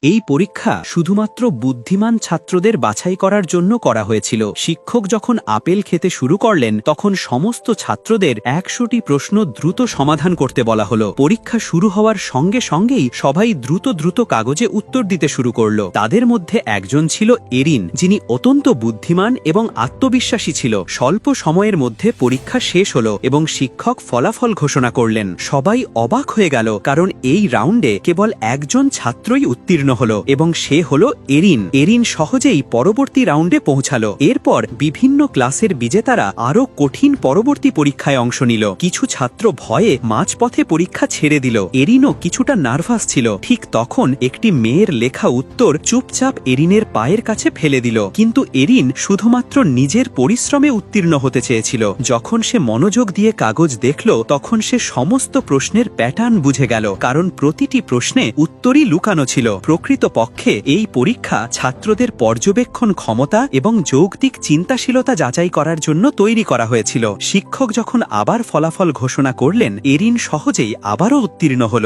এই পরীক্ষা শুধুমাত্র বুদ্ধিমান ছাত্রদের বাছাই করার জন্য করা হয়েছিল। শিক্ষক যখন আপেল খেতে শুরু করলেন তখন সমস্ত ছাত্রদের ১০০টি প্রশ্ন দ্রুত সমাধান করতে বলা হলো। পরীক্ষা শুরু হওয়ার সঙ্গে সঙ্গেই সবাই দ্রুত কাগজে উত্তর দিতে শুরু করল। তাদের মধ্যে একজন ছিল এরিন, যিনি অত্যন্ত বুদ্ধিমান এবং আত্মবিশ্বাসী ছিল। স্বল্প সময়ের মধ্যে পরীক্ষা শেষ হলো এবং শিক্ষক ফলাফল ঘোষণা করলেন। সবাই অবাক হয়ে গেল, কারণ এই রাউন্ডে কেবল একজন ছাত্রই উত্তীর্ণ হলো এবং সে হলো এরিন। এরিন সহজেই পরবর্তী রাউন্ডে পৌঁছালো। এরপর বিভিন্ন ক্লাসের বিজেতারা আরও কঠিন পরবর্তী পরীক্ষায় অংশ নিল। কিছু ছাত্র ভয়ে মাঝপথে পরীক্ষা ছেড়ে দিল। এরিনও কিছুটা নার্ভাস ছিল। ঠিক তখন একটি মেয়ের লেখা উত্তর চুপচাপ এরিনের পায়ের কাছে ফেলে দিল। কিন্তু এরিন শুধুমাত্র নিজের পরিশ্রমে উত্তীর্ণ হতে চেয়েছিল। যখন সে মনোযোগ দিয়ে কাগজ দেখল তখন সে সমস্ত প্রশ্নের প্যাটার্ন বুঝে গেল, কারণ প্রতিটি প্রশ্নে উত্তরই লুকানো ছিল। প্রকৃতপক্ষে এই পরীক্ষা ছাত্রদের পর্যবেক্ষণ ক্ষমতা এবং যৌক্তিক চিন্তাশীলতা যাচাই করার জন্য তৈরি করা হয়েছিল। শিক্ষক যখন আবার ফলাফল ঘোষণা করলেন, এরিন সহজেই আবারও উত্তীর্ণ হল।